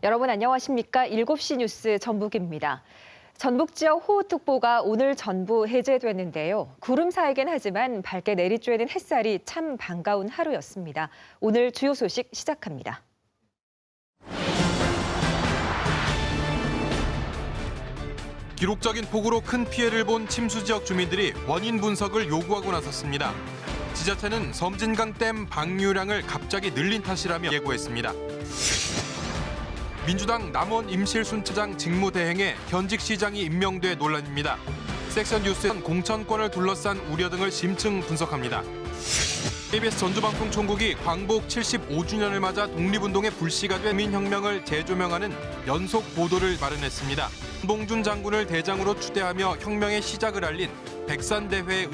여러분 안녕하십니까? 7시 뉴스 전북입니다. 전북 지역 호우특보가 오늘 전부 해제됐는데요. 구름 사이긴 하지만 밝게 내리쬐는 햇살이 참 반가운 하루였습니다. 오늘 주요 소식 시작합니다. 기록적인 폭우로 큰 피해를 본 침수 지역 주민들이 원인 분석을 요구하고 나섰습니다. 지자체는 섬진강댐 방류량을 갑자기 늘린 탓이라며 예고했습니다. 민주당 남원 임실순차장 직무대행에 현직 시장이 임명돼 논란입니다. 섹션 뉴스는 공천권을 둘러싼 우려 등을 심층 분석합니다. KBS 전주방송총국이 광복 75주년을 맞아 독립운동의 불씨가 된 민혁명을 재조명하는 연속 보도를 마련했습니다. 봉준 장군을 대장으로 추대하며 혁명의 시작을 알린 백산대회의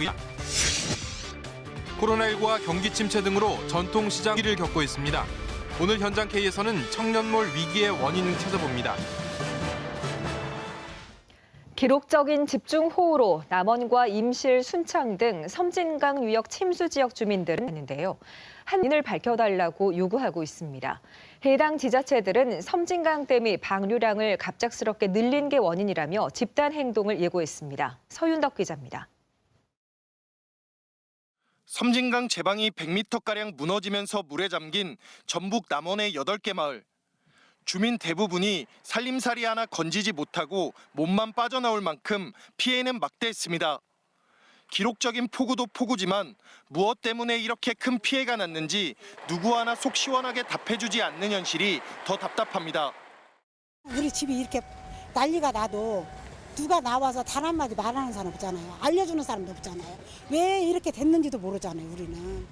코로나19와 경기 침체 등으로 전통시장 위기를 겪고 있습니다. 오늘 현장 K에서는 청년몰 위기의 원인을 찾아봅니다. 기록적인 집중호우로 남원과 임실, 순창 등 섬진강 유역 침수 지역 주민들은 있는데요. 한인을 밝혀달라고 요구하고 있습니다. 해당 지자체들은 섬진강댐이 방류량을 갑작스럽게 늘린 게 원인이라며 집단 행동을 예고했습니다. 서윤덕 기자입니다. 섬진강 제방이 100m가량 무너지면서 물에 잠긴 전북 남원의 8개 마을. 주민 대부분이 살림살이 하나 건지지 못하고 몸만 빠져나올 만큼 피해는 막대했습니다. 기록적인 폭우도 폭우지만 무엇 때문에 이렇게 큰 피해가 났는지 누구 하나 속 시원하게 답해주지 않는 현실이 더 답답합니다. 우리 집이 이렇게 난리가 나도 누가 나와서 단 한마디 말하는 사람 없잖아요. 알려주는 사람도 없잖아요. 왜 이렇게 됐는지도 모르잖아요, 우리는.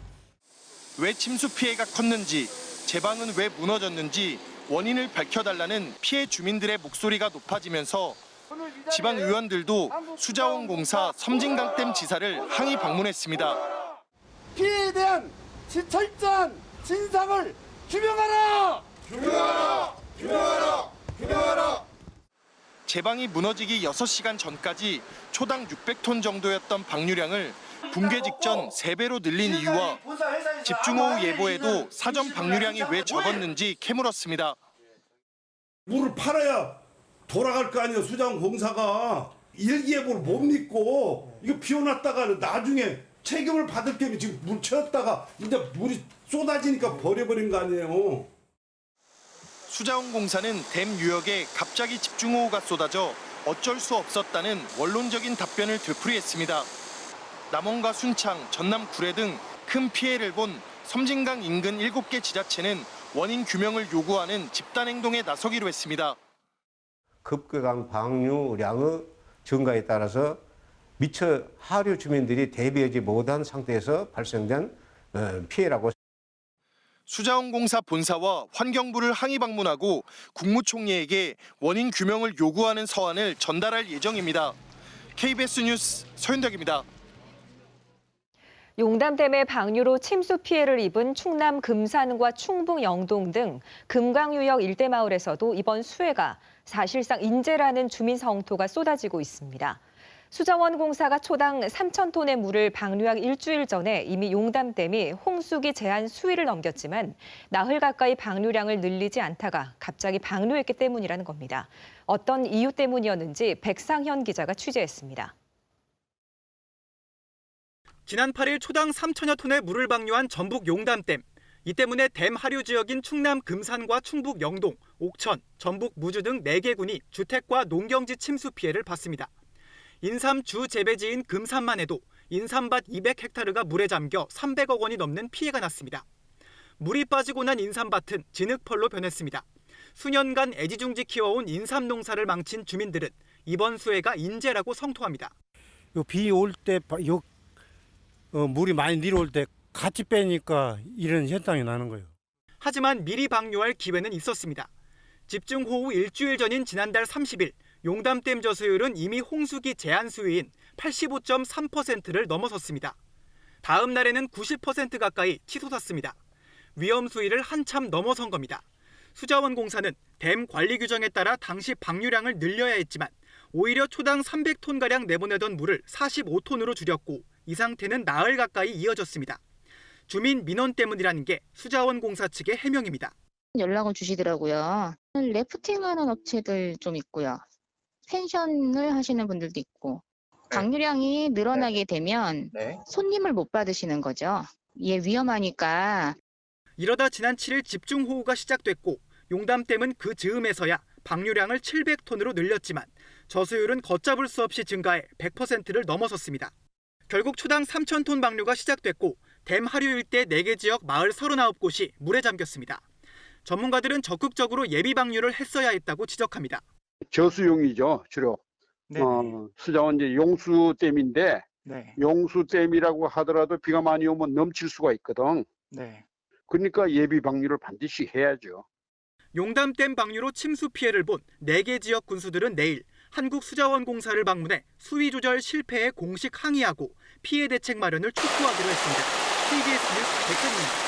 왜 침수 피해가 컸는지, 제방은 왜 무너졌는지 원인을 밝혀달라는 피해 주민들의 목소리가 높아지면서 지방 의원들도 수자원공사 섬진강댐 지사를 항의 방문했습니다. 피해에 대한 철저한 진상을 규명하라! 규명하라! 규명하라! 규명하라! 제방이 무너지기 6시간 전까지 초당 600톤 정도였던 방류량을 붕괴 직전 3배로 늘린 이유와 집중호우 예보에도 사전 방류량이 왜 적었는지 캐물었습니다. 물을 팔아야 돌아갈 거 아니에요. 수자원공사가 일기예보를 못 믿고 이거 비워놨다가 나중에 책임을 받을 겸 지금 물 채웠다가 이제 물이 쏟아지니까 버려버린 거 아니에요. 수자원공사는 댐 유역에 갑자기 집중호우가 쏟아져 어쩔 수 없었다는 원론적인 답변을 되풀이했습니다. 남원과 순창, 전남 구례 등 큰 피해를 본 섬진강 인근 7개 지자체는 원인 규명을 요구하는 집단 행동에 나서기로 했습니다. 급격한 방류량의 증가에 따라서 미처 하류 주민들이 대비하지 못한 상태에서 발생된 피해라고. 수자원공사 본사와 환경부를 항의 방문하고 국무총리에게 원인 규명을 요구하는 서한을 전달할 예정입니다. KBS 뉴스 서윤덕입니다. 용담댐의 방류로 침수 피해를 입은 충남 금산과 충북 영동 등 금강유역 일대 마을에서도 이번 수해가 사실상 인재라는 주민 성토가 쏟아지고 있습니다. 수자원공사가 초당 3,000톤의 물을 방류한 일주일 전에 이미 용담댐이 홍수기 제한 수위를 넘겼지만 나흘 가까이 방류량을 늘리지 않다가 갑자기 방류했기 때문이라는 겁니다. 어떤 이유 때문이었는지 백상현 기자가 취재했습니다. 지난 8일 초당 3천여 톤의 물을 방류한 전북 용담댐. 이 때문에 댐 하류 지역인 충남 금산과 충북 영동, 옥천, 전북 무주 등 4개 군이 주택과 농경지 침수 피해를 봤습니다. 인삼 주 재배지인 금산만 해도 인삼밭 200헥타르가 물에 잠겨 300억 원이 넘는 피해가 났습니다. 물이 빠지고 난 인삼밭은 진흙펄로 변했습니다. 수년간 애지중지 키워온 인삼 농사를 망친 주민들은 이번 수해가 인재라고 성토합니다. 비 올 때 물이 많이 내려올 때 같이 빼니까 이런 현상이 나는 거예요. 하지만 미리 방류할 기회는 있었습니다. 집중호우 일주일 전인 지난달 30일 용담댐 저수율은 이미 홍수기 제한 수위인 85.3%를 넘어섰습니다. 다음 날에는 90% 가까이 치솟았습니다. 위험 수위를 한참 넘어선 겁니다. 수자원공사는 댐 관리 규정에 따라 당시 방류량을 늘려야 했지만 오히려 초당 300톤가량 내보내던 물을 45톤으로 줄였고 이 상태는 나흘 가까이 이어졌습니다. 주민 민원 때문이라는 게 수자원공사 측의 해명입니다. 연락을 주시더라고요. 래프팅하는 업체들 좀 있고요. 펜션을 하시는 분들도 있고. 방류량이 늘어나게 되면 손님을 못 받으시는 거죠. 이게 위험하니까. 이러다 지난 7일 집중호우가 시작됐고 용담댐은 그 즈음에서야 방류량을 700톤으로 늘렸지만 저수율은 걷잡을 수 없이 증가해 100%를 넘어섰습니다. 결국 초당 3,000톤 방류가 시작됐고 댐 하류 일대 4개 지역 마을 39곳이 물에 잠겼습니다. 전문가들은 적극적으로 예비 방류를 했어야 했다고 지적합니다. 저수용이죠, 주로. 수자원 이제 용수댐인데 용수댐이라고 하더라도 비가 많이 오면 넘칠 수가 있거든. 그러니까 예비 방류를 반드시 해야죠. 용담댐 방류로 침수 피해를 본 4개 지역 군수들은 내일 한국수자원공사를 방문해 수위 조절 실패에 공식 항의하고 피해 대책 마련을 촉구하기로 했습니다. KBS 뉴스 백선입니다.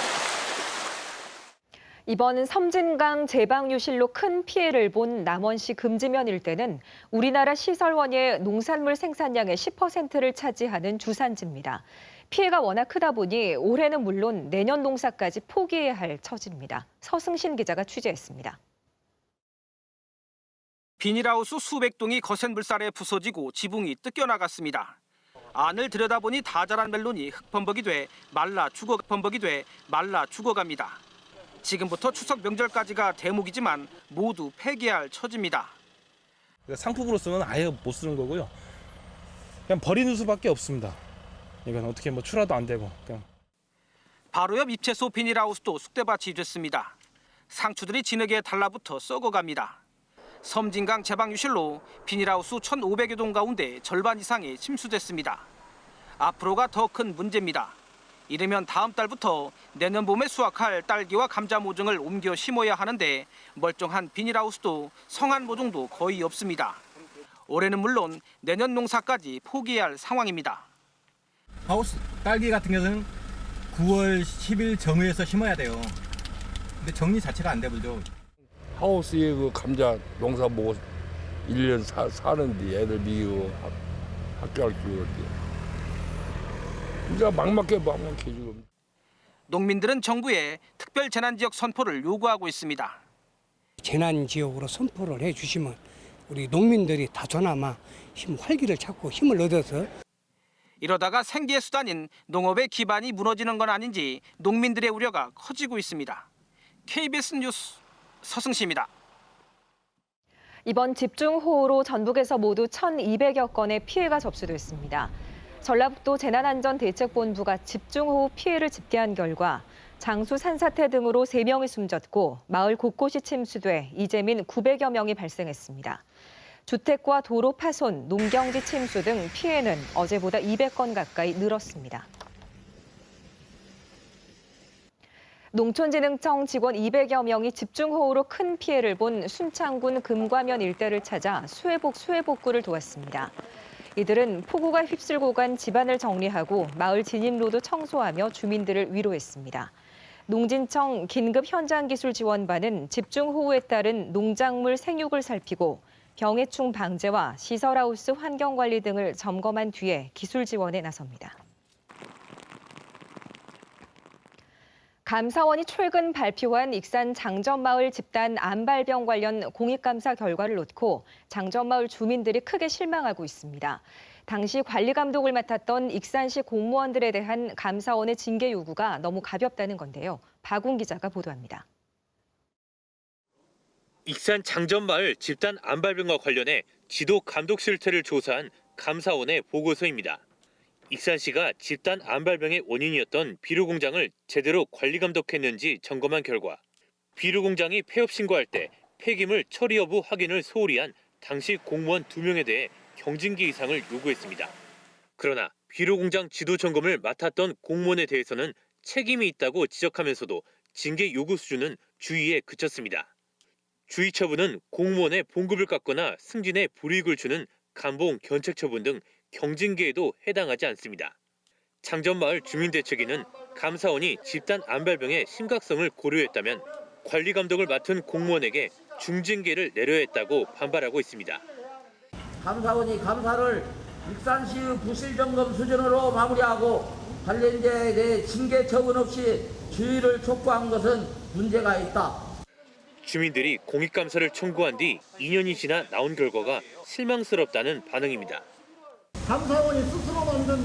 이번 섬진강 재방류실로 큰 피해를 본 남원시 금지면 일대는 우리나라 시설원의 농산물 생산량의 10%를 차지하는 주산지입니다. 피해가 워낙 크다 보니 올해는 물론 내년 농사까지 포기해야 할 처지입니다. 서승신 기자가 취재했습니다. 비닐하우스 수백 동이 거센 물살에 부서지고 지붕이 뜯겨나갔습니다. 안을 들여다보니 다 자란 멜론이 흙범벅이 돼 말라 죽어갑니다. 지금부터 추석 명절까지가 대목이지만 모두 폐기할 처지입니다. 상품으로서는 아예 못 쓰는 거고요. 그냥 버리는 수밖에 없습니다. 이건 어떻게 출하도 안 되고. 그냥. 바로 옆 입채소 비닐하우스도 쑥대밭이 됐습니다. 상추들이 진흙에 달라붙어 썩어갑니다. 섬진강 재방유실로 비닐하우스 1,500여 동 가운데 절반 이상이 침수됐습니다. 앞으로가 더 큰 문제입니다. 이르면 다음 달부터 내년 봄에 수확할 딸기와 감자 모종을 옮겨 심어야 하는데 멀쩡한 비닐하우스도 성한 모종도 거의 없습니다. 올해는 물론 내년 농사까지 포기해야 할 상황입니다. 하우스 딸기 같은 경우는 9월 10일 정유해서 심어야 돼요. 근데 정리 자체가 안 되죠. 하우스에 그 감자 농사 보고 1년 사는데 애들 미고 학교 갈 줄. 이제 막막해 지금. 농민들은 정부에 특별 재난 지역 선포를 요구하고 있습니다. 재난 지역으로 선포를 해주시면 우리 농민들이 다소나마 활기를 찾고 힘을 얻어서 이러다가 생계 수단인 농업의 기반이 무너지는 건 아닌지 농민들의 우려가 커지고 있습니다. KBS 뉴스 서승시입니다. 이번 집중호우로 전북에서 모두 1,200여 건의 피해가 접수됐습니다. 전라북도 재난안전대책본부가 집중호우 피해를 집계한 결과 장수 산사태 등으로 3명이 숨졌고 마을 곳곳이 침수돼 이재민 900여 명이 발생했습니다. 주택과 도로 파손, 농경지 침수 등 피해는 어제보다 200건 가까이 늘었습니다. 농촌진흥청 직원 200여 명이 집중호우로 큰 피해를 본 순창군 금과면 일대를 찾아 수해복구를 도왔습니다. 이들은 폭우가 휩쓸고 간 집안을 정리하고 마을 진입로도 청소하며 주민들을 위로했습니다. 농진청 긴급 현장기술지원반은 집중호우에 따른 농작물 생육을 살피고 병해충 방제와 시설하우스 환경관리 등을 점검한 뒤에 기술 지원에 나섭니다. 감사원이 최근 발표한 익산 장전마을 집단 암발병 관련 공익감사 결과를 놓고 장전마을 주민들이 크게 실망하고 있습니다. 당시 관리 감독을 맡았던 익산시 공무원들에 대한 감사원의 징계 요구가 너무 가볍다는 건데요. 박웅 기자가 보도합니다. 익산 장전마을 집단 암발병과 관련해 지도 감독 실태를 조사한 감사원의 보고서입니다. 익산시가 집단 암발병의 원인이었던 비료 공장을 제대로 관리 감독했는지 점검한 결과 비료 공장이 폐업 신고할 때 폐기물 처리 여부 확인을 소홀히 한 당시 공무원 2명에 대해 경징계 이상을 요구했습니다. 그러나 비료 공장 지도 점검을 맡았던 공무원에 대해서는 책임이 있다고 지적하면서도 징계 요구 수준은 주의에 그쳤습니다. 주의 처분은 공무원의 봉급을 깎거나 승진에 불이익을 주는 감봉, 견책 처분 등 경징계에도 해당하지 않습니다. 장전마을 주민대책위는 감사원이 집단 암발병의 심각성을 고려했다면 관리 감독을 맡은 공무원에게 중징계를 내려야 했다고 반발하고 있습니다. 감사원이 감사를 익산시의 부실점검 수준으로 마무리하고 관련자에 대해 징계 처분 없이 주의를 촉구한 것은 문제가 있다. 주민들이 공익감사를 청구한 뒤 2년이 지나 나온 결과가 실망스럽다는 반응입니다. 감사원이 스스로 만든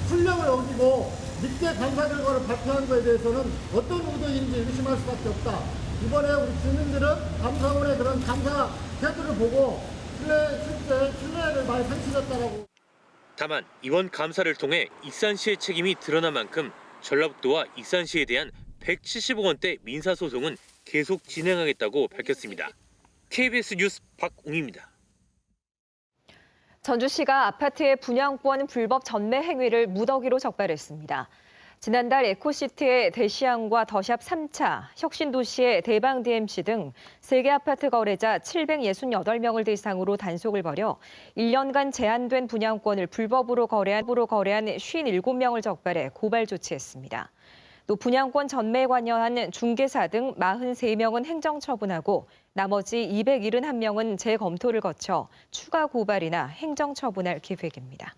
훈령을 어기고 늦게 감사 결과를 발표한 것에 대해서는 어떤 의도인지 의심할 수밖에 없다. 이번에 우리 주민들은 감사원의 그런 감사 태도를 보고 실제 신뢰를 많이 상실했다라고. 다만 이번 감사를 통해 익산시의 책임이 드러난 만큼 전라북도와 익산시에 대한 170억 원대 민사소송은 계속 진행하겠다고 밝혔습니다. KBS 뉴스 박웅입니다. 전주시가 아파트의 분양권 불법 전매 행위를 무더기로 적발했습니다. 지난달 에코시티의 대시양과 더샵 3차, 혁신도시의 대방DMC 등 3개 아파트 거래자 768명을 대상으로 단속을 벌여 1년간 제한된 분양권을 불법으로 거래한 57명을 적발해 고발 조치했습니다. 또 분양권 전매에 관여한 중개사 등 43명은 행정처분하고 나머지 271명은 재검토를 거쳐 추가 고발이나 행정처분할 계획입니다.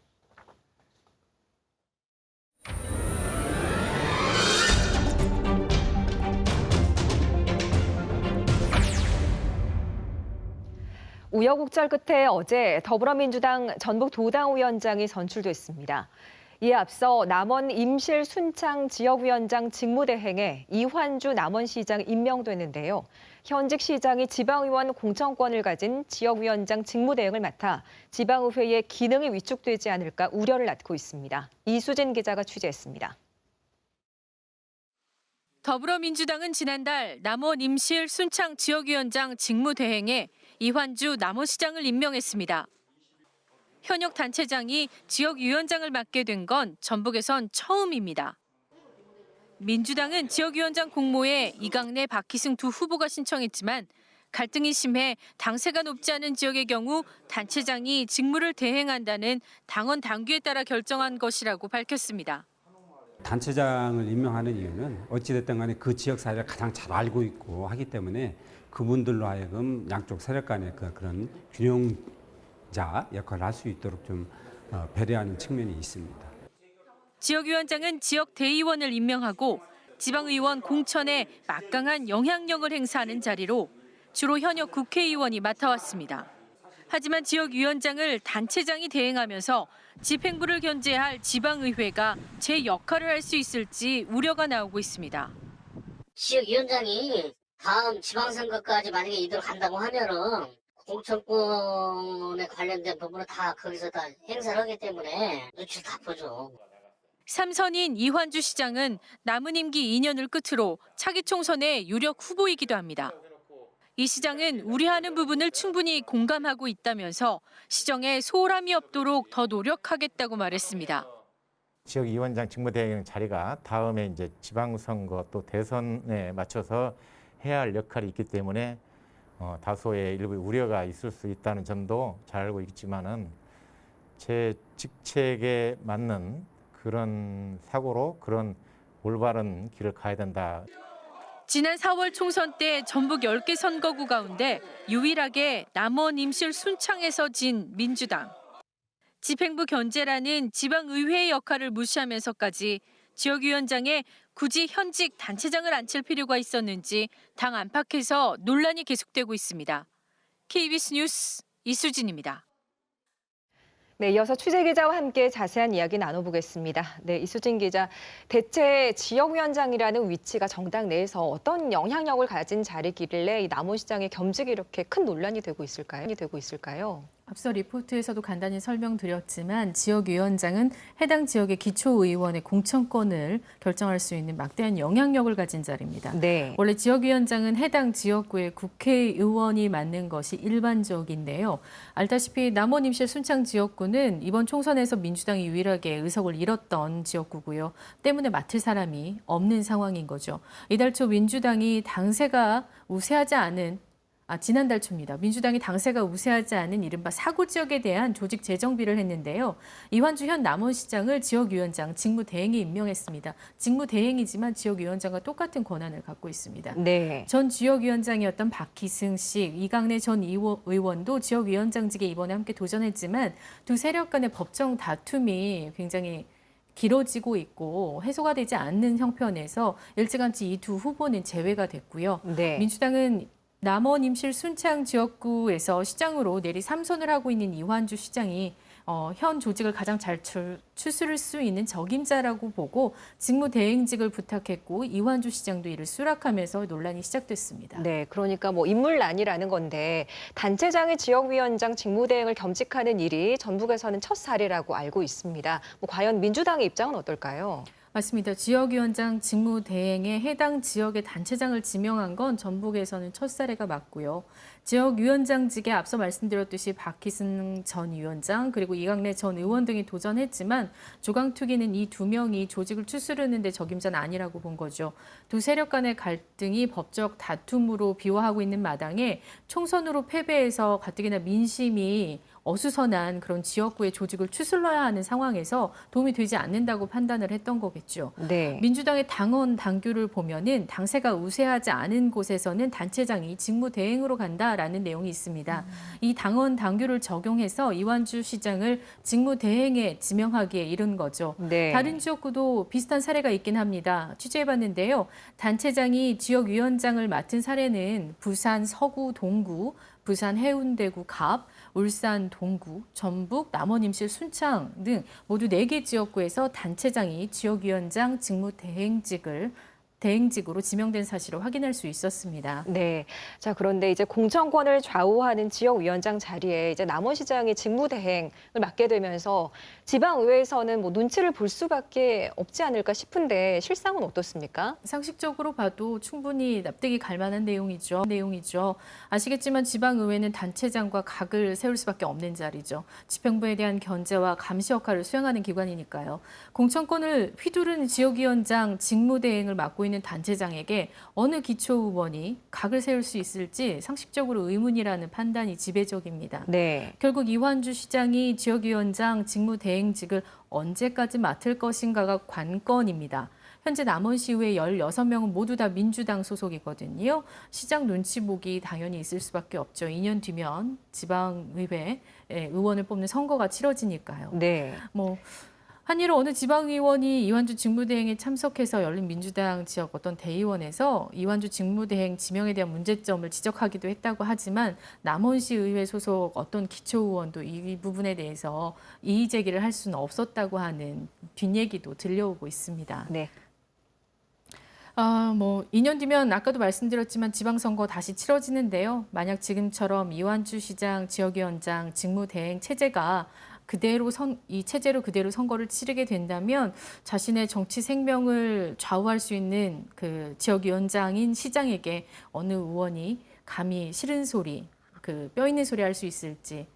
우여곡절 끝에 어제 더불어민주당 전북도당위원장이 선출됐습니다. 이에 앞서 남원 임실 순창 지역위원장 직무대행에 이환주 남원시장 임명됐는데요. 현직 시장이 지방의원 공천권을 가진 지역위원장 직무대행을 맡아 지방의회의 기능이 위축되지 않을까 우려를 낳고 있습니다. 이수진 기자가 취재했습니다. 더불어민주당은 지난달 남원 임실 순창 지역위원장 직무대행에 이환주 남원시장을 임명했습니다. 현역 단체장이 지역위원장을 맡게 된 건 전북에선 처음입니다. 민주당은 지역위원장 공모에 이강래, 박희승 두 후보가 신청했지만 갈등이 심해 당세가 높지 않은 지역의 경우 단체장이 직무를 대행한다는 당원 당규에 따라 결정한 것이라고 밝혔습니다. 단체장을 임명하는 이유는 어찌됐든 간에 그 지역 사회를 가장 잘 알고 있고 하기 때문에 그분들로 하여금 양쪽 세력 간의 그런 균형자 역할을 할 수 있도록 좀 배려하는 측면이 있습니다. 지역위원장은 지역 대의원을 임명하고 지방의원 공천에 막강한 영향력을 행사하는 자리로 주로 현역 국회의원이 맡아왔습니다. 하지만 지역위원장을 단체장이 대행하면서 집행부를 견제할 지방의회가 제 역할을 할 수 있을지 우려가 나오고 있습니다. 지역위원장이 다음 지방선거까지 만약에 이대로 간다고 하면은 공천권에 관련된 부분을 다 거기서 다 행사를 하기 때문에 눈치를 다 보죠. 3선인 이환주 시장은 남은 임기 2년을 끝으로 차기 총선의 유력 후보이기도 합니다. 이 시장은 우려하는 부분을 충분히 공감하고 있다면서 시정에 소홀함이 없도록 더 노력하겠다고 말했습니다. 지역위원장 직무대행 자리가 다음에 이제 지방선거 또 대선에 맞춰서 해야 할 역할이 있기 때문에 다소의 일부 우려가 있을 수 있다는 점도 잘 알고 있지만은 제 직책에 맞는 그런 사고로 그런 올바른 길을 가야 된다. 지난 4월 총선 때 전북 10개 선거구 가운데 유일하게 남원 임실 순창에서 진 민주당. 집행부 견제라는 지방의회의 역할을 무시하면서까지 지역위원장에 굳이 현직 단체장을 앉힐 필요가 있었는지 당 안팎에서 논란이 계속되고 있습니다. KBS 뉴스 이수진입니다. 네, 이어서 취재기자와 함께 자세한 이야기 나눠보겠습니다. 네, 이수진 기자, 대체 지역위원장이라는 위치가 정당 내에서 어떤 영향력을 가진 자리길래 이 남원시장의 겸직이 이렇게 큰 논란이 되고 있을까요? 앞서 리포트에서도 간단히 설명드렸지만 지역위원장은 해당 지역의 기초의원의 공천권을 결정할 수 있는 막대한 영향력을 가진 자리입니다. 네. 원래 지역위원장은 해당 지역구의 국회의원이 맡는 것이 일반적인데요. 알다시피 남원 임실 순창 지역구는 이번 총선에서 민주당이 유일하게 의석을 잃었던 지역구고요. 때문에 맡을 사람이 없는 상황인 거죠. 이달 초 민주당이 당세가 우세하지 않은 지난달 초입니다. 민주당이 당세가 우세하지 않은 이른바 사고 지역에 대한 조직 재정비를 했는데요. 이환주 현 남원시장을 지역위원장 직무대행에 임명했습니다. 직무대행이지만 지역위원장과 똑같은 권한을 갖고 있습니다. 네. 전 지역위원장이었던 박희승 씨, 이강래 전 의원도 지역위원장직에 이번에 함께 도전했지만 두 세력 간의 법정 다툼이 굉장히 길어지고 있고 해소가 되지 않는 형편에서 일찌감치 이 두 후보는 제외가 됐고요. 네. 민주당은 남원 임실 순창 지역구에서 시장으로 내리 3선을 하고 있는 이완주 시장이 현 조직을 가장 잘 추스를 수 있는 적임자라고 보고 직무대행직을 부탁했고 이완주 시장도 이를 수락하면서 논란이 시작됐습니다. 네, 그러니까 뭐 인물난이라는 건데 단체장의 지역위원장 직무대행을 겸직하는 일이 전북에서는 첫 사례라고 알고 있습니다. 뭐 과연 민주당의 입장은 어떨까요? 맞습니다. 지역위원장 직무대행에 해당 지역의 단체장을 지명한 건 전북에서는 첫 사례가 맞고요. 지역위원장직에 앞서 말씀드렸듯이 박희승 전 위원장 그리고 이강래 전 의원 등이 도전했지만 조강특위는 이 두 명이 조직을 추스르는 데 적임자는 아니라고 본 거죠. 두 세력 간의 갈등이 법적 다툼으로 비화하고 있는 마당에 총선으로 패배해서 가뜩이나 민심이 어수선한 그런 지역구의 조직을 추슬러야 하는 상황에서 도움이 되지 않는다고 판단을 했던 거겠죠. 네. 민주당의 당원 당규를 보면은 당세가 우세하지 않은 곳에서는 단체장이 직무대행으로 간다라는 내용이 있습니다. 이 당원 당규를 적용해서 이완주 시장을 직무대행에 지명하기에 이른 거죠. 네. 다른 지역구도 비슷한 사례가 있긴 합니다. 취재해봤는데요. 단체장이 지역위원장을 맡은 사례는 부산 서구 동구, 부산 해운대구 갑, 울산 동구, 전북 남원 임실 순창 등 모두 4개 지역구에서 단체장이 지역위원장 대행직으로 지명된 사실을 확인할 수 있었습니다. 네. 자, 그런데 이제 공천권을 좌우하는 지역위원장 자리에 이제 남원시장이 직무대행을 맡게 되면서 지방의회에서는 뭐 눈치를 볼 수밖에 없지 않을까 싶은데 실상은 어떻습니까? 상식적으로 봐도 충분히 납득이 갈 만한 내용이죠. 아시겠지만 지방의회는 단체장과 각을 세울 수밖에 없는 자리죠. 집행부에 대한 견제와 감시 역할을 수행하는 기관이니까요. 공천권을 휘두르는 지역위원장 직무대행을 맡고 있는 단체장에게 어느 기초의원이 각을 세울 수 있을지 상식적으로 의문이라는 판단이 지배적입니다. 네. 결국 이완주 시장이 지역위원장 직무대행직을 언제까지 맡을 것인가가 관건입니다. 현재 남원시의회 16명은 모두 다 민주당 소속이거든요. 시장 눈치 보기 당연히 있을 수밖에 없죠. 2년 뒤면 지방의회 의원을 뽑는 선거가 치러지니까요. 네. 한일은 어느 지방의원이 이완주 직무대행에 참석해서 열린 민주당 지역 어떤 대의원에서 이완주 직무대행 지명에 대한 문제점을 지적하기도 했다고 하지만 남원시 의회 소속 어떤 기초의원도 이 부분에 대해서 이의 제기를 할 수는 없었다고 하는 뒷얘기도 들려오고 있습니다. 네. 2년 뒤면 아까도 말씀드렸지만 지방선거 다시 치러지는데요. 만약 지금처럼 이완주 시장 지역위원장 직무대행 체제가 이 체제로 그대로 선거를 치르게 된다면 자신의 정치 생명을 좌우할 수 있는 그 지역위원장인 시장에게 어느 의원이 감히 싫은 소리, 뼈 있는 소리 할 수 있을지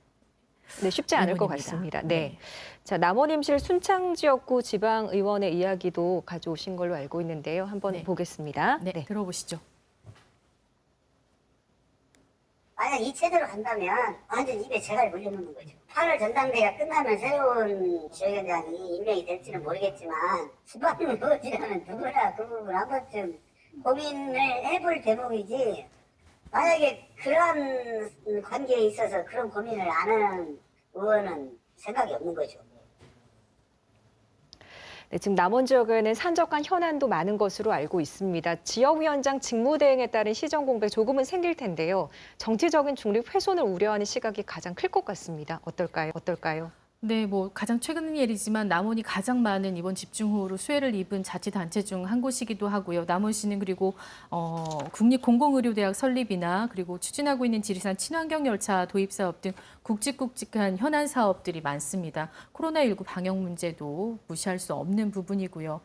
네, 쉽지 않을 것 의문입니다. 같습니다. 네. 자, 남원 임실 순창 지역구 지방의원의 이야기도 가져오신 걸로 알고 있는데요. 한번 보겠습니다. 네, 들어보시죠. 만약 이 체제로 간다면 완전 입에 재갈이 물려놓는 거죠. 8월 전당대회가 끝나면 새로운 지역위원장이 임명이 될지는 모르겠지만 지방의원이라면 누구나 그 부분 한 번쯤 고민을 해볼 대목이지, 만약에 그런 관계에 있어서 그런 고민을 안 하는 의원은 생각이 없는 거죠. 네, 지금 남원 지역에는 산적한 현안도 많은 것으로 알고 있습니다. 지역위원장 직무대행에 따른 시정 공백 조금은 생길 텐데요. 정치적인 중립 훼손을 우려하는 시각이 가장 클 것 같습니다. 어떨까요? 네, 가장 최근 일이지만 남원이 가장 많은 이번 집중호우로 수해를 입은 자치단체 중 한 곳이기도 하고요. 남원시는 그리고 국립공공의료대학 설립이나 그리고 추진하고 있는 지리산 친환경열차 도입 사업 등 굵직굵직한 현안 사업들이 많습니다. 코로나19 방역 문제도 무시할 수 없는 부분이고요.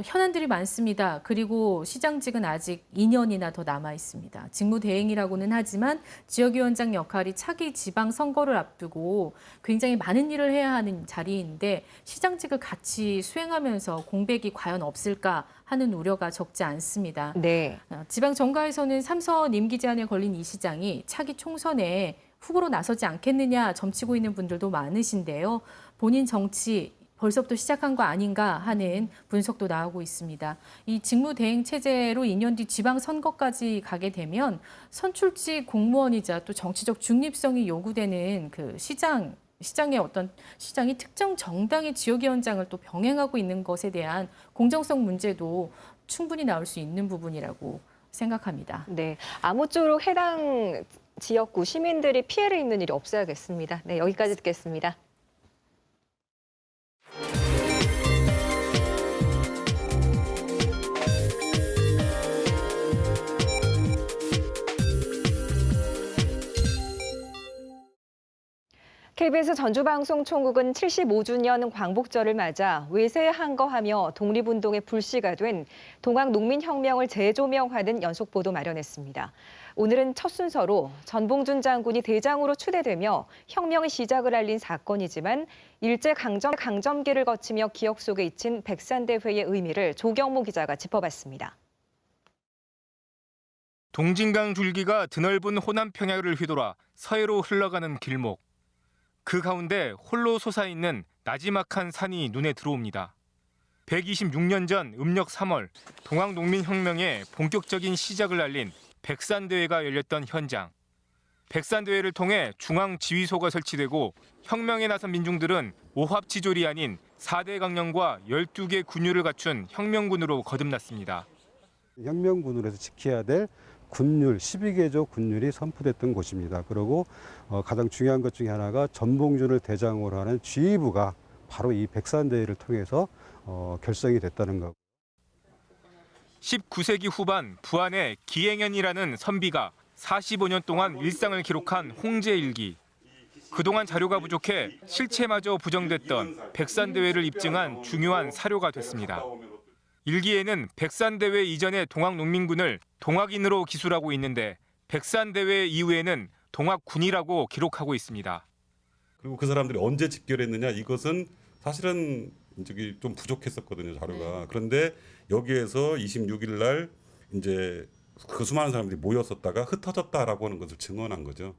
현안들이 많습니다. 그리고 시장직은 아직 2년이나 더 남아 있습니다. 직무대행이라고는 하지만 지역위원장 역할이 차기 지방선거를 앞두고 굉장히 많은 일을 해야 하는 자리인데 시장직을 같이 수행하면서 공백이 과연 없을까 하는 우려가 적지 않습니다. 네. 지방 정가에서는 3선 임기 제한에 걸린 이 시장이 차기 총선에 후보로 나서지 않겠느냐 점치고 있는 분들도 많으신데요. 본인 정치 벌써부터 시작한 거 아닌가 하는 분석도 나오고 있습니다. 이 직무대행 체제로 2년 뒤 지방선거까지 가게 되면 선출직 공무원이자 또 정치적 중립성이 요구되는 그 시장이 특정 정당의 지역위원장을 또 병행하고 있는 것에 대한 공정성 문제도 충분히 나올 수 있는 부분이라고 생각합니다. 네, 아무쪼록 해당 지역구 시민들이 피해를 입는 일이 없어야겠습니다. 네, 여기까지 듣겠습니다. KBS 전주방송총국은 75주년 광복절을 맞아 외세한거하며 독립운동의 불씨가 된 동학농민혁명을 재조명하는 연속보도 마련했습니다. 오늘은 첫 순서로 전봉준 장군이 대장으로 추대되며 혁명의 시작을 알린 사건이지만 일제강점기를 거치며 기억 속에 잊힌 백산대회의 의미를 조경모 기자가 짚어봤습니다. 동진강 줄기가 드넓은 호남 평야를 휘돌아 서해로 흘러가는 길목. 그 가운데 홀로 솟아있는 나지막한 산이 눈에 들어옵니다. 126년 전 음력 3월 동학농민혁명의 본격적인 시작을 알린 백산대회가 열렸던 현장. 백산대회를 통해 중앙지휘소가 설치되고 혁명에 나선 민중들은 오합지졸이 아닌 4대 강령과 12개 군율을 갖춘 혁명군으로 거듭났습니다. 혁명군으로서 지켜야 될 군율, 12개조 군율이 선포됐던 곳입니다. 그리고 가장 중요한 것 중에 하나가 전봉준을 대장으로 하는 지휘부가 바로 이 백산대회를 통해서 결성이 됐다는 것. 19세기 후반 부안의 기행현이라는 선비가 45년 동안 일상을 기록한 홍제일기. 그동안 자료가 부족해 실체마저 부정됐던 백산대회를 입증한 중요한 사료가 됐습니다. 일기에는 백산대회 이전의 동학농민군을 동학인으로 기술하고 있는데 백산대회 이후에는 동학군이라고 기록하고 있습니다. 그리고 그 사람들이 언제 집결했느냐 이것은 사실은 좀 부족했었거든요, 자료가. 그런데 여기에서 26일 날 이제 그 수많은 사람들이 모였었다가 흩어졌다라고 하는 것을 증언한 거죠.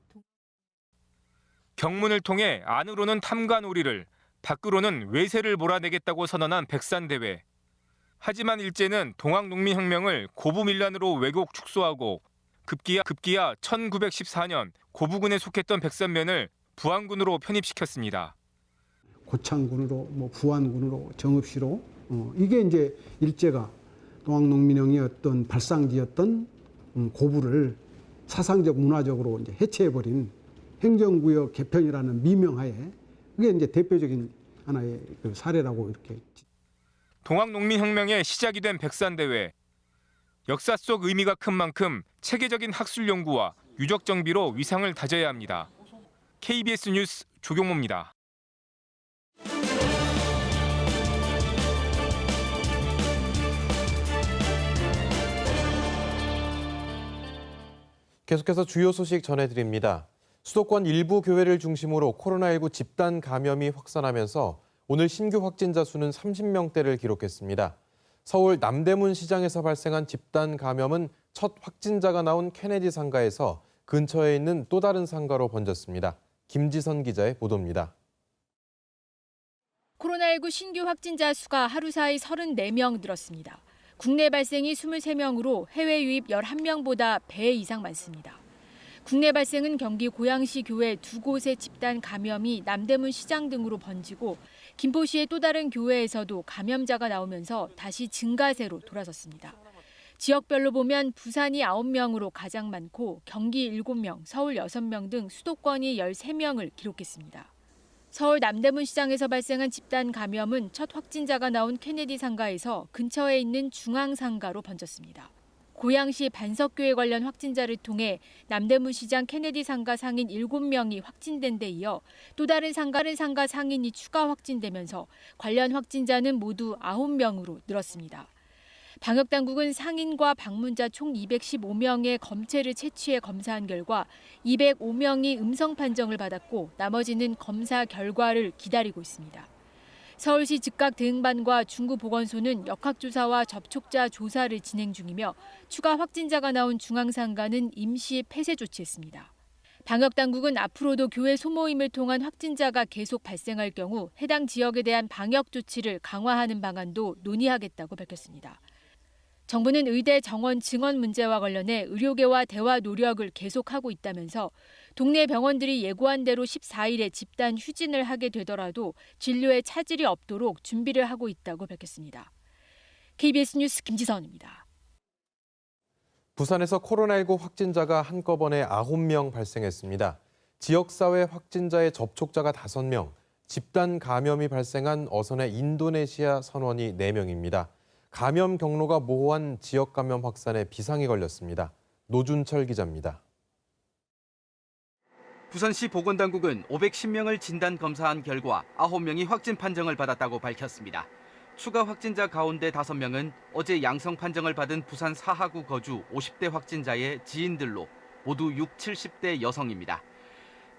경문을 통해 안으로는 탐관오리를, 밖으로는 외세를 몰아내겠다고 선언한 백산대회. 하지만 일제는 동학농민혁명을 고부밀란으로 왜곡 축소하고 급기야 1914년 고부군에 속했던 백산면을 부안군으로 편입시켰습니다. 고창군으로, 부안군으로, 정읍시로 이게 이제 일제가 동학농민혁명의 어떤 발상지였던 고부를 사상적 문화적으로 이제 해체해버린 행정구역 개편이라는 미명하에 그게 이제 대표적인 하나의 그 사례라고 이렇게. 동학농민혁명의 시작이 된 백산대회. 역사 속 의미가 큰 만큼 체계적인 학술 연구와 유적 정비로 위상을 다져야 합니다. KBS 뉴스 조경모입니다. 계속해서 주요 소식 전해드립니다. 수도권 일부 교회를 중심으로 코로나19 집단 감염이 확산하면서 오늘 신규 확진자 수는 30명대를 기록했습니다. 서울 남대문 시장에서 발생한 집단 감염은 첫 확진자가 나온 케네디 상가에서 근처에 있는 또 다른 상가로 번졌습니다. 김지선 기자의 보도입니다. 코로나19 신규 확진자 수가 하루 사이 34명 늘었습니다. 국내 발생이 23명으로 해외 유입 11명보다 배 이상 많습니다. 국내 발생은 경기 고양시 교회 2곳의 집단 감염이 남대문 시장 등으로 번지고 김포시의 또 다른 교회에서도 감염자가 나오면서 다시 증가세로 돌아섰습니다. 지역별로 보면 부산이 9명으로 가장 많고 경기 7명, 서울 6명 등 수도권이 13명을 기록했습니다. 서울 남대문 시장에서 발생한 집단 감염은 첫 확진자가 나온 케네디 상가에서 근처에 있는 중앙상가로 번졌습니다. 고양시 반석교회 관련 확진자를 통해 남대문 시장 케네디 상가 상인 7명이 확진된 데 이어 또 다른 상가 상인이 추가 확진되면서 관련 확진자는 모두 9명으로 늘었습니다. 방역당국은 상인과 방문자 총 215명의 검체를 채취해 검사한 결과 205명이 음성 판정을 받았고 나머지는 검사 결과를 기다리고 있습니다. 서울시 즉각대응반과 중구보건소는 역학조사와 접촉자 조사를 진행 중이며 추가 확진자가 나온 중앙상가는 임시 폐쇄 조치했습니다. 방역당국은 앞으로도 교회 소모임을 통한 확진자가 계속 발생할 경우 해당 지역에 대한 방역 조치를 강화하는 방안도 논의하겠다고 밝혔습니다. 정부는 의대 정원 증원 문제와 관련해 의료계와 대화 노력을 계속하고 있다면서 동네 병원들이 예고한 대로 14일에 집단 휴진을 하게 되더라도 진료에 차질이 없도록 준비를 하고 있다고 밝혔습니다. KBS 뉴스 김지선입니다. 부산에서 코로나19 확진자가 한꺼번에 9명 발생했습니다. 지역사회 확진자의 접촉자가 5명, 집단 감염이 발생한 어선의 인도네시아 선원이 4명입니다. 감염 경로가 모호한 지역 감염 확산에 비상이 걸렸습니다. 노준철 기자입니다. 부산시 보건당국은 510명을 진단 검사한 결과 9명이 확진 판정을 받았다고 밝혔습니다. 추가 확진자 가운데 5명은 어제 양성 판정을 받은 부산 사하구 거주 50대 확진자의 지인들로 모두 60, 70대 여성입니다.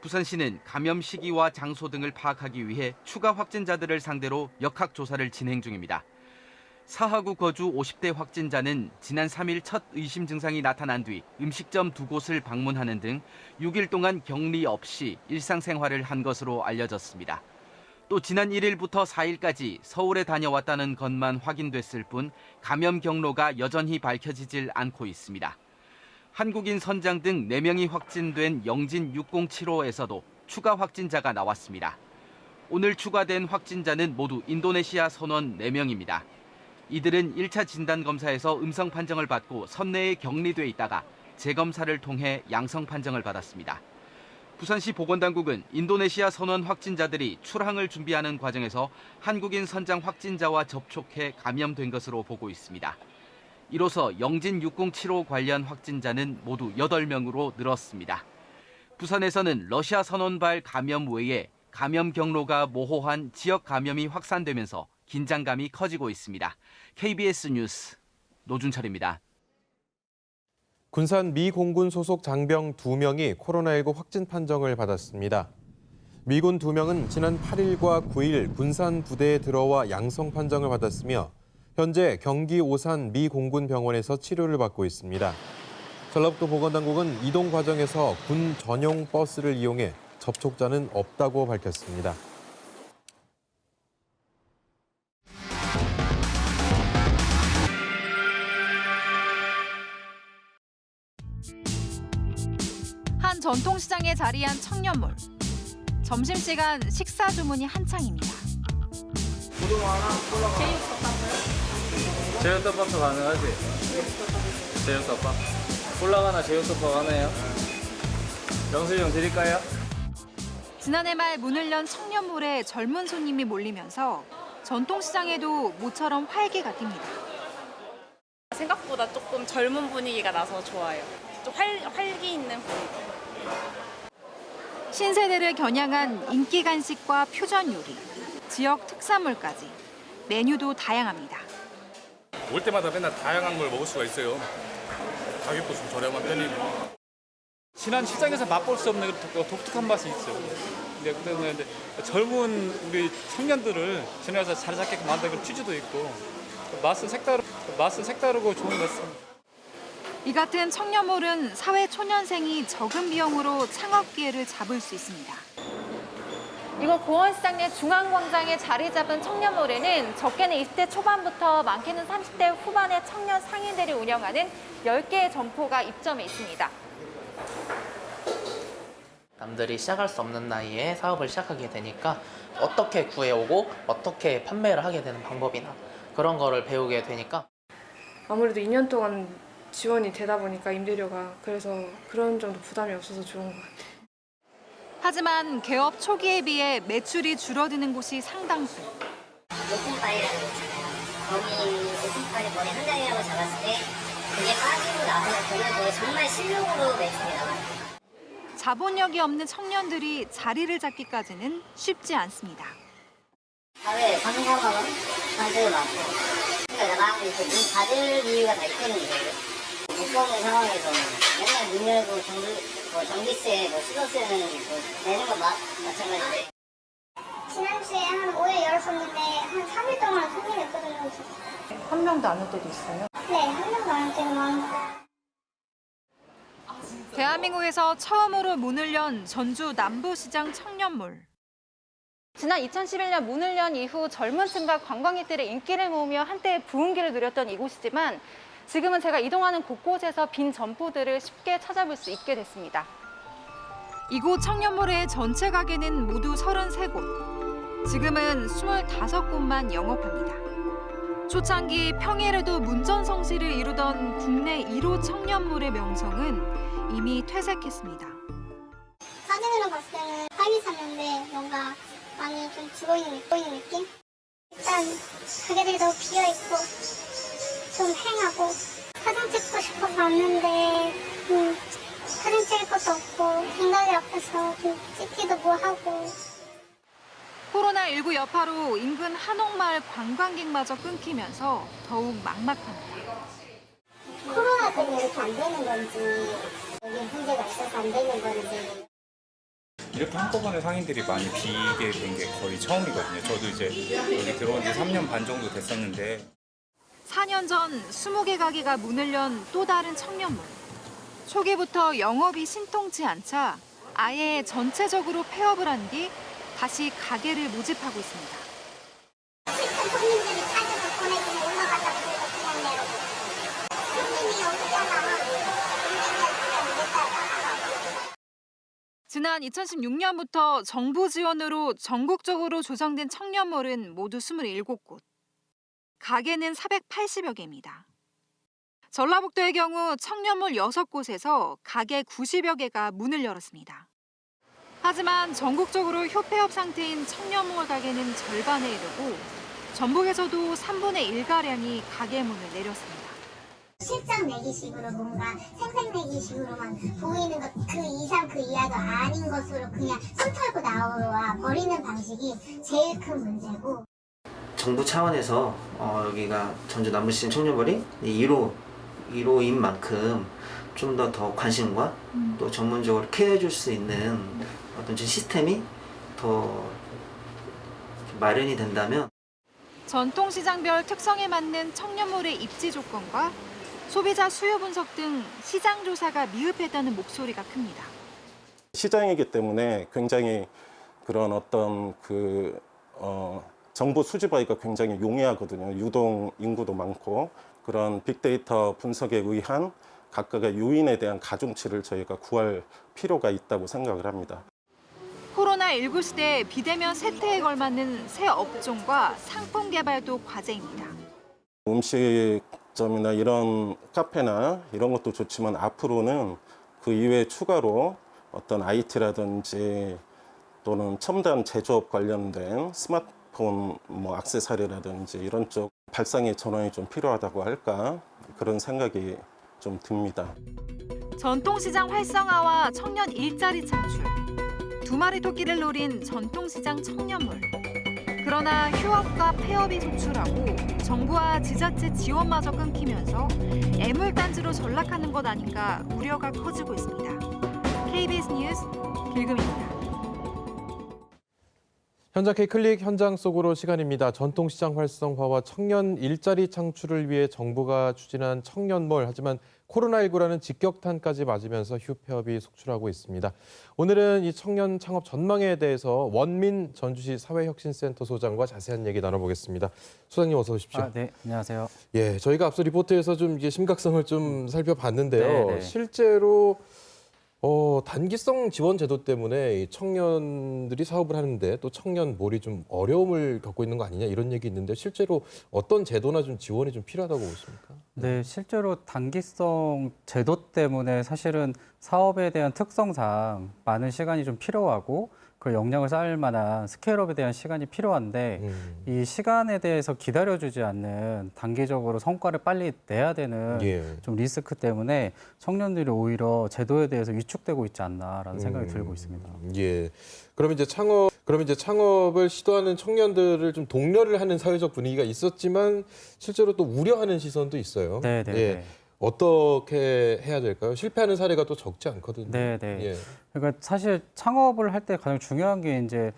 부산시는 감염 시기와 장소 등을 파악하기 위해 추가 확진자들을 상대로 역학조사를 진행 중입니다. 사하구 거주 50대 확진자는 지난 3일 첫 의심 증상이 나타난 뒤 음식점 2곳을 방문하는 등 6일 동안 격리 없이 일상생활을 한 것으로 알려졌습니다. 또 지난 1일부터 4일까지 서울에 다녀왔다는 것만 확인됐을 뿐 감염 경로가 여전히 밝혀지질 않고 있습니다. 한국인 선장 등 4명이 확진된 영진 6075에서도 추가 확진자가 나왔습니다. 오늘 추가된 확진자는 모두 인도네시아 선원 4명입니다. 이들은 1차 진단검사에서 음성 판정을 받고 선내에 격리돼 있다가 재검사를 통해 양성 판정을 받았습니다. 부산시 보건당국은 인도네시아 선원 확진자들이 출항을 준비하는 과정에서 한국인 선장 확진자와 접촉해 감염된 것으로 보고 있습니다. 이로써 영진 6075 관련 확진자는 모두 8명으로 늘었습니다. 부산에서는 러시아 선원발 감염 외에 감염 경로가 모호한 지역 감염이 확산되면서 긴장감이 커지고 있습니다. KBS 뉴스 노준철입니다. 군산 미 공군 소속 장병 2명이 코로나19 확진 판정을 받았습니다. 미군 2명은 지난 8일과 9일 군산 부대에 들어와 양성 판정을 받았으며 현재 경기 오산 미 공군 병원에서 치료를 받고 있습니다. 전라북도 보건당국은 이동 과정에서 군 전용 버스를 이용해 접촉자는 없다고 밝혔습니다. 한 전통시장에 자리한 청년몰. 점심시간 식사 주문이 한창입니다. 우동 하나, 콜라 하나. 제육덮밥도 가능하지? 제육덮밥. 콜라 하나, 제육덮밥 하나요? 영수증 드릴까요? 지난해 말 문을 연 청년몰에 젊은 손님이 몰리면서 전통시장에도 모처럼 활기가 띱니다. 생각보다 조금 젊은 분위기가 나서 좋아요. 좀 활기 있는 분위기. 신세대를 겨냥한 인기 간식과 표전 요리, 지역 특산물까지 메뉴도 다양합니다. 올 때마다 맨날 다양한 걸 먹을 수가 있어요. 가격도 좀 저렴한 편이고. 지난 시장에서 맛볼 수 없는 독특한 맛이 있어요. 근데 그때는 젊은 우리 청년들을 지나가서 자리 잡게끔 만드는 취지도 있고 맛은 색다르고 좋은 것 같습니다. 이 같은 청년몰은 사회 초년생이 적은 비용으로 창업 기회를 잡을 수 있습니다. 이곳 고원시장 내 중앙광장에 자리 잡은 청년몰에는 적게는 20대 초반부터 많게는 30대 후반의 청년 상인들이 운영하는 10개의 점포가 입점해 있습니다. 남들이 시작할 수 없는 나이에 사업을 시작하게 되니까 어떻게 구해오고 어떻게 판매를 하게 되는 방법이나 그런 거를 배우게 되니까 아무래도 2년 동안 지원이 되다 보니까 임대료가 그래서 그런 점도 부담이 없어서 좋은 것 같아요. 하지만 개업 초기에 비해 매출이 줄어드는 곳이 상당수. 오픈파이라는 거 있잖아요. 거기 오픈파이 머리 한 장이라고 잡았을 때 그게 빠지고 나서부터는 정말 실력으로 매출이 나와요. 자본력이 없는 청년들이 자리를 잡기까지는 쉽지 않습니다. 사회에 상상하고 상대도 많고 그러니까 막 이렇게 문 닫을 이유가 다 있겠는데 못 보는 상황에서 맨날 문 열고 전기세, 수도세는 내는 거 마찬가지인데 지난주에 한 5일 열었었는데 한 3일 동안 손님이 없거든요. 한 명도 안 올 때도 있어요? 네, 한 명도 안 올 때가 많고. 대한민국에서 처음으로 문을 연 전주 남부시장 청년몰. 지난 2011년 문을 연 이후 젊은 층과 관광객들의 인기를 모으며 한때 부흥기를 누렸던 이곳이지만 지금은 제가 이동하는 곳곳에서 빈 점포들을 쉽게 찾아볼 수 있게 됐습니다. 이곳 청년몰의 전체 가게는 모두 33곳. 지금은 25곳만 영업합니다. 초창기 평일에도 문전성시를 이루던 국내 1호 청년몰의 명성은 이미 퇴색했습니다. 사진으로 봤을 때는 빨리 샀는데 뭔가 많이 좀 죽어있는 느낌? 일단 가게들이 너무 비어있고 좀 휑하고 사진 찍고 싶어서 왔는데 사진 찍을 것도 없고 생각이 앞에서 좀 찍기도 뭐하고. 코로나19 여파로 인근 한옥마을 관광객마저 끊기면서 더욱 막막합니다. 코로나 때문에 이렇게 안 되는 건지 여기 문제가 있어서 안 되는 건지. 이렇게 한꺼번에 상인들이 많이 비게 된 게 거의 처음이거든요. 저도 이제 여기 들어온 지 3년 반 정도 됐었는데 4년 전 20개 가게가 문을 연 또 다른 청년몰. 초기부터 영업이 신통치 않자 아예 전체적으로 폐업을 한 뒤 다시 가게를 모집하고 있습니다. 실컷 손님들이 찾아서 보내주면 올라가자고 그래서 그냥 내려고. 손님이 없잖아. 지난 2016년부터 정부 지원으로 전국적으로 조성된 청년몰은 모두 27곳. 가게는 480여 개입니다. 전라북도의 경우 청년몰 6곳에서 가게 90여 개가 문을 열었습니다. 하지만 전국적으로 휴폐업 상태인 청년몰 가게는 절반에 이르고 전북에서도 3분의 1가량이 가게 문을 내렸습니다. 실적 내기식으로 뭔가 생색내기식으로만 보이는 것 그 이상 그 이하가 아닌 것으로 그냥 손 털고 나와 버리는 방식이 제일 큰 문제고. 정부 차원에서 여기가 전주 남부시장 청년몰이 1호인 만큼 좀 더 관심과 또 전문적으로 케어해줄 수 있는 어떤 시스템이 더 마련이 된다면 전통시장별 특성에 맞는 청년몰의 입지 조건과 소비자 수요 분석 등 시장 조사가 미흡했다는 목소리가 큽니다. 시장이기 때문에 굉장히 그런 어떤 정보 수집하기가 굉장히 용이하거든요. 유동 인구도 많고 그런 빅데이터 분석에 의한 각각의 요인에 대한 가중치를 저희가 구할 필요가 있다고 생각을 합니다. 코로나19 시대 비대면 세태에 걸맞는 새 업종과 상품 개발도 과제입니다. 음식점이나 이런 카페나 이런 것도 좋지만 앞으로는 그 이외에 추가로 어떤 IT라든지 또는 첨단 제조업 관련된 스마트폰 액세서리라든지 이런 쪽 발상의 전환이 좀 필요하다고 할까 그런 생각이 좀 듭니다. 전통시장 활성화와 청년 일자리 창출, 두 마리 토끼를 노린 전통시장 청년몰. 그러나 휴업과 폐업이 속출하고 정부와 지자체 지원마저 끊기면서 애물단지로 전락하는 것 아닌가 우려가 커지고 있습니다. KBS 뉴스 길금입니다. 현장 K클릭 현장 속으로 시간입니다. 전통시장 활성화와 청년 일자리 창출을 위해 정부가 추진한 청년몰, 하지만 코로나19라는 직격탄까지 맞으면서 휴폐업이 속출하고 있습니다. 오늘은 이 청년 창업 전망에 대해서 원민 전주시 사회혁신센터 소장과 자세한 얘기 나눠보겠습니다. 소장님 어서 오십시오. 네, 안녕하세요. 예, 저희가 앞서 리포트에서 좀 이게 심각성을 좀 살펴봤는데요. 네네. 실제로 단기성 지원 제도 때문에 이 청년들이 사업을 하는데 또 청년몰이 좀 어려움을 겪고 있는 거 아니냐 이런 얘기 있는데 실제로 어떤 제도나 좀 지원이 좀 필요하다고 보십니까? 네, 실제로 단기성 제도 때문에 사실은 사업에 대한 특성상 많은 시간이 좀 필요하고 그 역량을 쌓을 만한 스케일업에 대한 시간이 필요한데 이 시간에 대해서 기다려주지 않는 단기적으로 성과를 빨리 내야 되는 좀 리스크 때문에 청년들이 오히려 제도에 대해서 위축되고 있지 않나라는 생각이 들고 있습니다. 예. 그럼 이제 창업을 시도하는 청년들을 좀 독려를 하는 사회적 분위기가 있었지만 실제로 또 우려하는 시선도 있어요. 네, 네. 예. 어떻게 해야 될까요? 실패하는 사례가 또 적지 않거든요. 네, 네. 예. 그러니까 사실 창업을 할 때 가장 중요한 게 이제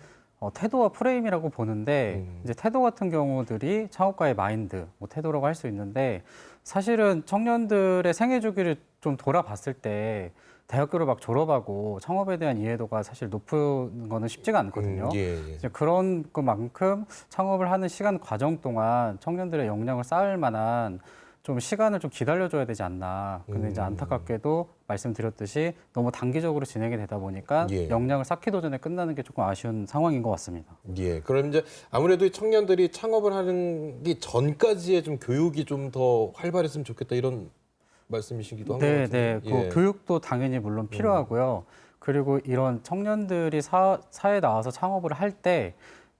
태도와 프레임이라고 보는데 이제 태도 같은 경우들이 창업가의 마인드, 태도라고 할 수 있는데 사실은 청년들의 생애 주기를 좀 돌아봤을 때 대학교를 막 졸업하고 창업에 대한 이해도가 사실 높은 거는 쉽지가 않거든요. 이제 그런 것만큼 창업을 하는 시간 과정 동안 청년들의 역량을 쌓을 만한 좀 시간을 좀 기다려줘야 되지 않나. 근데 이제 안타깝게도 말씀드렸듯이 너무 단기적으로 진행이 되다 보니까 예. 역량을 쌓기 도전에 끝나는 게 조금 아쉬운 상황인 것 같습니다. 예. 그럼 이제 아무래도 이 청년들이 창업을 하는 게 전까지의 좀 교육이 좀 더 활발했으면 좋겠다 이런 말씀이시기도 한 것 같은데. 네. 그 교육도 당연히 물론 필요하고요. 그리고 이런 청년들이 사회에 나와서 창업을 할 때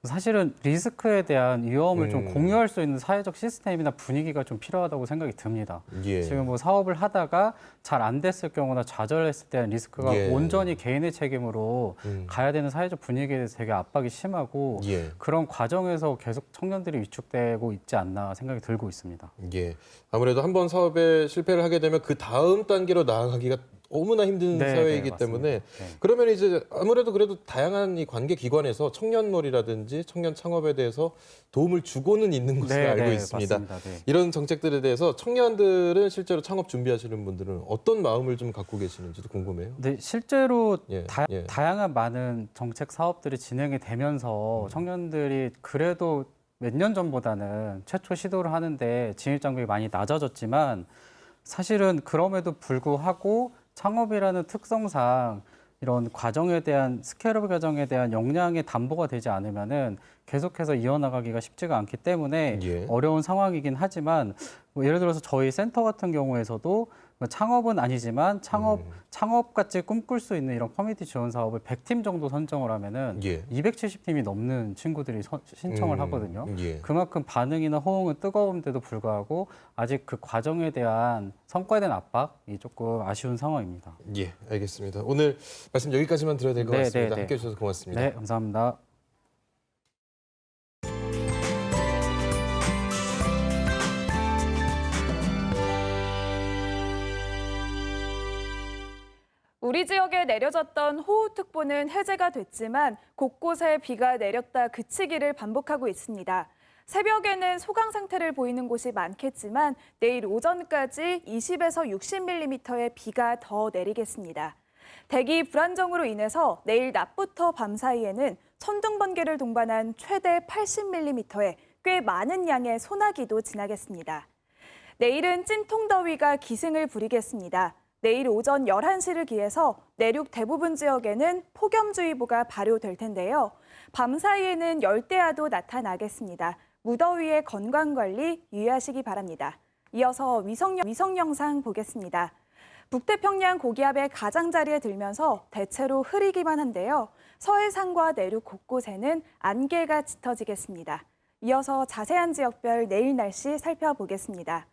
사실은 리스크에 대한 위험을 좀 공유할 수 있는 사회적 시스템이나 분위기가 좀 필요하다고 생각이 듭니다. 예. 지금 뭐 사업을 하다가 잘 안 됐을 경우나 좌절했을 때는 리스크가 예. 온전히 개인의 책임으로 가야 되는 사회적 분위기에 대해서 되게 압박이 심하고 예. 그런 과정에서 계속 청년들이 위축되고 있지 않나 생각이 들고 있습니다. 예. 아무래도 한번 사업에 실패를 하게 되면 그 다음 단계로 나아가기가 너무나 힘든 네, 사회이기 네, 때문에 맞습니다. 그러면 이제 아무래도 그래도 다양한 이 관계 기관에서 청년몰이라든지 청년 창업에 대해서 도움을 주고는 있는 것으로 네, 알고 네, 있습니다. 맞습니다. 네. 이런 정책들에 대해서 청년들은 실제로 창업 준비하시는 분들은 어떤 마음을 좀 갖고 계시는지도 궁금해요. 네, 실제로 예, 예. 다양한 많은 정책 사업들이 진행이 되면서 청년들이 그래도 몇 년 전보다는 최초 시도를 하는데 진입 장벽이 많이 낮아졌지만 사실은 그럼에도 불구하고 창업이라는 특성상 이런 과정에 대한 스케일업 과정에 대한 역량의 담보가 되지 않으면은 계속해서 이어나가기가 쉽지가 않기 때문에 예. 어려운 상황이긴 하지만 뭐 예를 들어서 저희 센터 같은 경우에서도 뭐 창업은 아니지만 창업같이 꿈꿀 수 있는 이런 커뮤니티 지원 사업을 100팀 정도 선정을 하면은 예. 270팀이 넘는 친구들이 신청을 하거든요. 예. 그만큼 반응이나 호응은 뜨거운데도 불구하고 아직 그 과정에 대한 성과에 대한 압박이 조금 아쉬운 상황입니다. 예, 알겠습니다. 오늘 말씀 여기까지만 들어야 될 것 네, 같습니다. 네, 네. 함께해 주셔서 고맙습니다. 네, 감사합니다. 우리 지역에 내려졌던 호우특보는 해제가 됐지만 곳곳에 비가 내렸다 그치기를 반복하고 있습니다. 새벽에는 소강 상태를 보이는 곳이 많겠지만 내일 오전까지 20에서 60mm의 비가 더 내리겠습니다. 대기 불안정으로 인해서 내일 낮부터 밤 사이에는 천둥 번개를 동반한 최대 80mm의 꽤 많은 양의 소나기도 지나겠습니다. 내일은 찜통더위가 기승을 부리겠습니다. 내일 오전 11시를 기해서 내륙 대부분 지역에는 폭염주의보가 발효될 텐데요. 밤 사이에는 열대야도 나타나겠습니다. 무더위의 건강관리 유의하시기 바랍니다. 이어서 위성 영상 보겠습니다. 북태평양 고기압의 가장자리에 들면서 대체로 흐리기만 한데요. 서해상과 내륙 곳곳에는 안개가 짙어지겠습니다. 이어서 자세한 지역별 내일 날씨 살펴보겠습니다.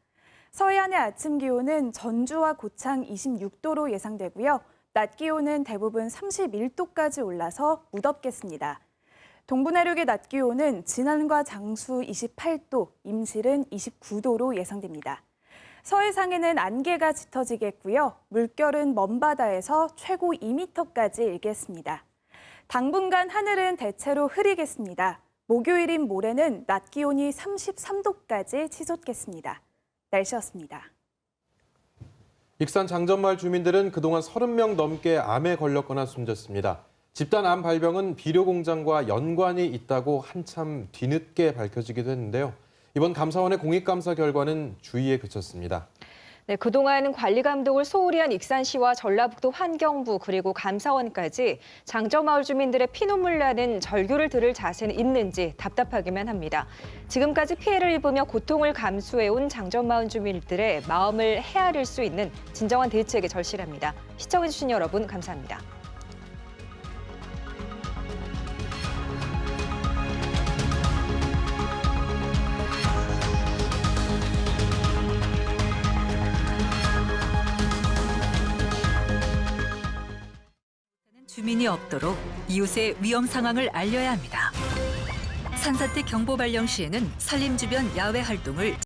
서해안의 아침 기온은 전주와 고창 26도로 예상되고요. 낮 기온은 대부분 31도까지 올라서 무덥겠습니다. 동부 내륙의 낮 기온은 진안과 장수 28도, 임실은 29도로 예상됩니다. 서해상에는 안개가 짙어지겠고요. 물결은 먼바다에서 최고 2m까지 일겠습니다. 당분간 하늘은 대체로 흐리겠습니다. 목요일인 모레는 낮 기온이 33도까지 치솟겠습니다. 날씨였습니다. 익산 장전마을 주민들은 그동안 30명 넘게 암에 걸렸거나 숨졌습니다. 집단 암 발병은 비료 공장과 연관이 있다고 한참 뒤늦게 밝혀지기도 했는데요. 이번 감사원의 공익감사 결과는 주의에 그쳤습니다. 네, 그동안 관리 감독을 소홀히 한 익산시와 전라북도 환경부 그리고 감사원까지 장저마을 주민들의 피눈물 나는 절규를 들을 자세는 있는지 답답하기만 합니다. 지금까지 피해를 입으며 고통을 감수해온 장저마을 주민들의 마음을 헤아릴 수 있는 진정한 대책이 절실합니다. 시청해주신 여러분 감사합니다. 주민이 없도록 이웃의 위험 상황을 알려야 합니다. 산사태 경보 발령 시에는 산림 주변 야외 활동을